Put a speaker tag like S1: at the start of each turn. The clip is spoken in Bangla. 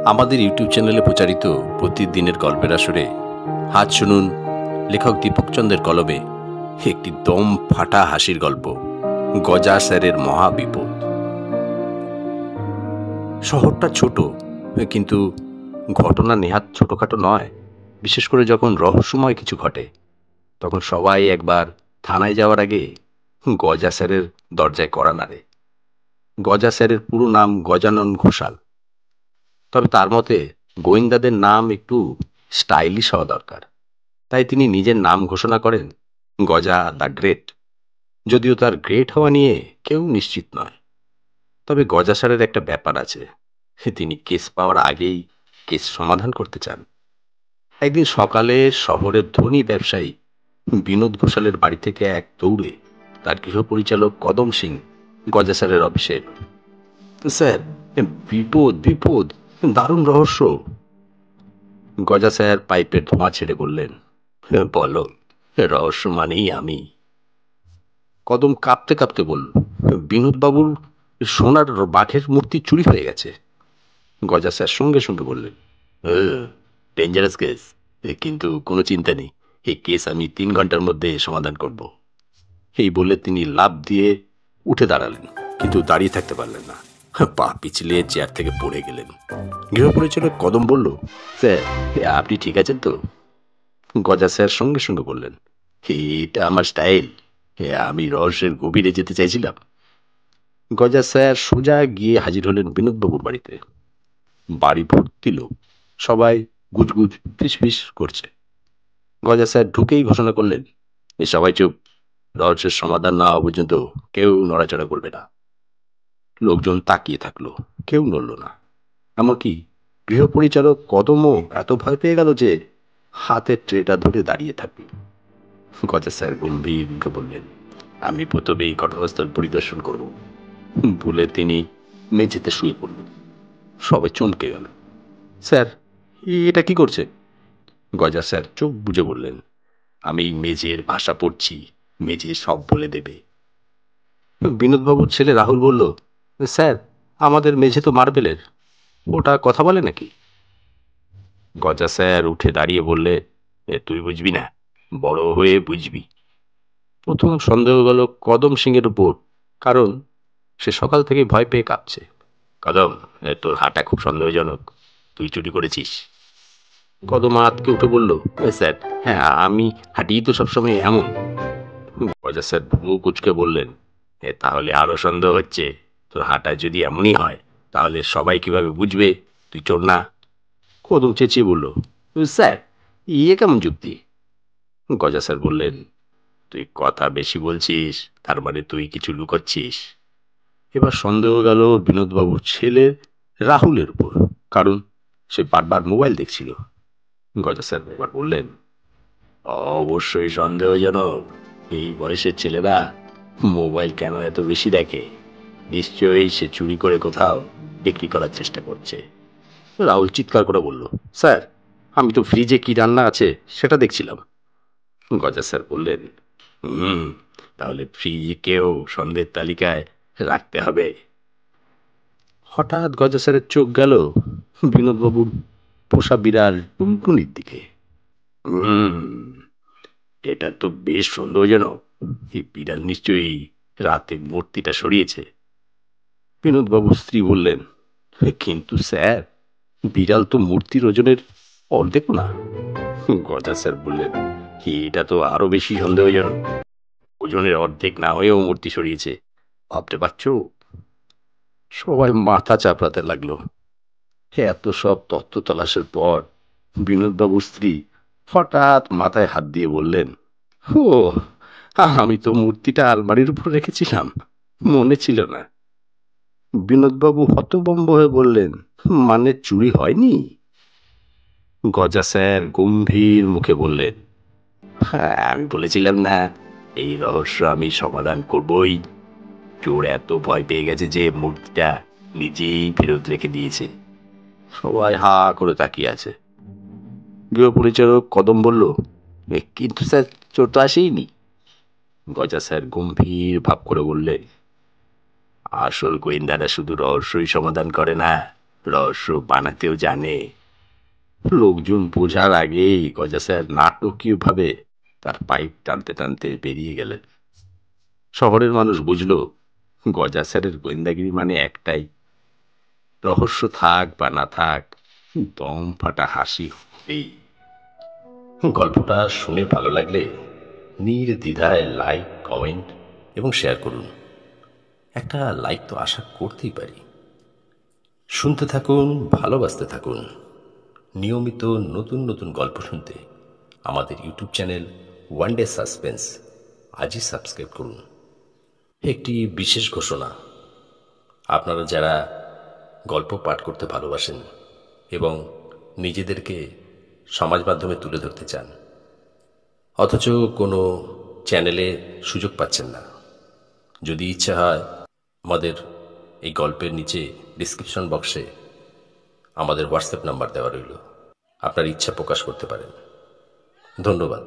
S1: আমাদের ইউটিউব চ্যানেলে প্রচারিত প্রতিদিনের গল্পের আসরে হাত শুনুন লেখক দীপক চন্দ্রের কলমে একটি দম ফাটা হাসির গল্প, গজা স্যারের মহাবিপদ। শহরটা ছোট, কিন্তু ঘটনা নেহাত ছোটখাটো নয়। বিশেষ করে যখন রহস্যময় কিছু ঘটে, তখন সবাই একবার থানায় যাওয়ার আগে গজা স্যারের দরজায় কড়া নাড়ে। গজা স্যারের পুরো নাম গজানন ঘোষাল, তবে তার মতে গোয়েন্দাদের নাম একটু স্টাইলিশ হওয়া দরকার। তাই তিনি নিজের নাম ঘোষণা করেন গজা দ্য গ্রেট। যদিও তার গ্রেট হওয়া নিয়ে কেউ নিশ্চিত নয়। তবে গজা স্যারের একটা ব্যাপার আছে, তিনি কেস পাওয়ার আগেই কেস সমাধান করতে চান। একদিন সকালে শহরের ধনী ব্যবসায়ী বিনোদ ঘোষালের বাড়ি থেকে এক দৌড়ে তার গৃহপরিচালক কদম সিং গজা স্যারের অফিসে এলো। স্যার, বিপদ বিপদ, দারুণ রহস্য। গজা স্যার পাইপের ধোঁয়া ছেড়ে বললেন, বলো, রহস্য মানেই আমি। কদম কাঁপতে কাঁপতে বলল, বিনোদ বাবুর সোনার বাঘের মূর্তি চুরি হয়ে গেছে। গজা স্যার সঙ্গে সঙ্গে বললেন, ডেঞ্জারাস কেস, কিন্তু কোনো চিন্তা নেই, এই কেস আমি 3 ঘন্টার মধ্যে সমাধান করব। এই বলে তিনি লাফ দিয়ে উঠে দাঁড়ালেন, কিন্তু দাঁড়িয়ে থাকতে পারলেন না। পা পিছলে চেয়ার থেকে পড়ে গেলেন। গৃহপরিচালক কদম বলল, স্যার, আপনি ঠিক আছেন তো? গজা স্যার সঙ্গে সঙ্গে বললেন, এটা আমার স্টাইল, আমি রহস্যের গভীরে যেতে চাইছিলাম। গজা স্যার সোজা গিয়ে হাজির হলেন বিনোদবাবুর বাড়িতে। বাড়ি ভর্তি লোক, সবাই গুজগুজ ফিসফিস করছে। গজা স্যার ঢুকেই ঘোষণা করলেন, সবাই চুপ, রহস্যের সমাধান না হওয়া পর্যন্ত কেউ নড়াচড়া করবে না। লোকজন তাকিয়ে থাকলো, কেউ নড়ল না। এমনকি গৃহপরিচালক কদমও এত ভয় পেয়ে গেল যে হাতের ট্রেটা ধরে দাঁড়িয়ে থাকল। গজা স্যার গম্ভীর মুখে বললেন, আমি প্রথমেই ঘটনাস্থল পরিদর্শন করব। বলে তিনি মেঝেতে শুয়ে পড়লেন। সবাই চমকে গেল। স্যার, এটা কি করছে? গজা স্যার চোখ বুজে বললেন, আমি মেঝের ভাষা পড়ছি, মেঝে সব বলে দেবে। বিনোদবাবুর ছেলে রাহুল বলল, স্যার, আমাদের মেঝে তো মার্বেলের, ওটা কথা বলে নাকি? গজা স্যার উঠে দাঁড়িয়ে বললে, তুই বুঝবি না, বড় হয়ে বুঝবি। প্রথম সন্দেহ গেল কদম সিং এর উপর, কারণ সে সকাল থেকে ভয় পেয়ে কাঁপছে। কদম, তোর হাঁটা খুব সন্দেহজনক, তুই চুরি করেছিস। কদম আতকে উঠে বলল, স্যার, হ্যাঁ, আমি হাঁটিই তো সবসময় এমন। গজা স্যার ভুরু কুচকে বললেন, তাহলে আরো সন্দেহ হচ্ছে, তোর হাঁটা যদি এমনই হয়, তাহলে সবাই কিভাবে বুঝবে তুই চোর না? কদম চেঁচিয়ে বলল, স্যার, ইয়ে কেমন যুক্তি? গজা স্যার বললেন, তুই কথা বেশি বলছিস, তার মানে তুই কিছু লুকোচ্ছিস। এবার সন্দেহ গেল বিনোদবাবুর ছেলে রাহুলের উপর, কারণ সে বারবার মোবাইল দেখছিল। গজা স্যার এবার বললেন, অবশ্যই সন্দেহজনক, এই বয়সের ছেলেরা মোবাইল কেন এত বেশি দেখে? নিশ্চয়ই সে চুরি করে কোথাও বিক্রি করার চেষ্টা করছে। রাহুল চিৎকার করে বলল, স্যার, আমি তো ফ্রিজে কি রান্না আছে সেটা দেখছিলাম। গজা স্যার বললেন, হুম, তাহলে ফ্রিজকেও সন্দেহের তালিকায় রাখতে হবে। হঠাৎ গজা স্যারের চোখ গেল বিনোদবাবুর পোষা বিড়াল টুনটুনির দিকে। হুম, এটা তো বেশ সন্দেহজনক, এই বিড়াল নিশ্চয়ই রাতে মূর্তিটা সরিয়েছে। বিনোদবাবুর স্ত্রী বললেন, কিন্তু স্যার, বিড়াল তো মূর্তির ওজনের অর্ধেক না। গজা স্যার বললেন, এটা তো আরো বেশি সন্দেহজনক, ওজনের অর্ধেক না হয়েও মূর্তি সরিয়েছে, ভাবতে পারছো? সবাই মাথা চাপড়াতে লাগলো। এত সব তথ্য তলাশের পর বিনোদবাবুর স্ত্রী হঠাৎ মাথায় হাত দিয়ে বললেন, ও, আমি তো মূর্তিটা আলমারির উপর রেখেছিলাম, মনে ছিল না। বিনোদবাবু হতভম্ব হয়ে বললেন, মানে চুরি হয়নি? গজা স্যার গম্ভীর মুখে বললেন, হ্যাঁ, আমি বলেছিলাম না, এই রহস্য আমি সমাধান করবই। চোর এত ভয় পেয়ে গেছে যে মূর্তিটা নিজেই ফেরত রেখে দিয়েছে। সবাই হা করে তাকিয়ে আছে। গৃহপরিচারক কদম বলল, কিন্তু স্যার, চোর তো আসেইনি। গজা স্যার গম্ভীর ভাব করে বললে, আসল গোয়েন্দারা শুধু রহস্যই সমাধান করে না, রহস্য বানাতেও জানে। লোকজন বোঝার আগেই গজা স্যার নাটকীয় ভাবে তার পাইপ টানতে টানতে বেরিয়ে গেলেন। শহরের মানুষ বুঝল গজা স্যারের গোয়েন্দাগিরি মানে একটাই, রহস্য থাক বা না থাক, দম ফাটা হাসি হবেই। গল্পটা শুনে ভালো লাগলে নির্দ্বিধায় লাইক, কমেন্ট এবং শেয়ার করুন। একটা লাইক তো আশা করতেই পারি। শুনতে থাকুন, ভালোবাসতে থাকুন। নিয়মিত নতুন নতুন গল্প শুনতে আমাদের YouTube channel one day suspense আজই সাবস্ক্রাইব করুন। একটি বিশেষ ঘোষণা, আপনারা যারা গল্প পাঠ করতে ভালোবাসেন এবং নিজেদেরকে সমাজ মাধ্যমে তুলে ধরতে চান, অথচ কোনো চ্যানেলে সুযোগ পাচ্ছেন না, যদি ইচ্ছা হয় আমাদের এই গল্পের নিচে ডিসক্রিপশন বক্সে আমাদের হোয়াটসঅ্যাপ নাম্বার দেওয়া রইল, আপনার ইচ্ছা প্রকাশ করতে পারেন। ধন্যবাদ।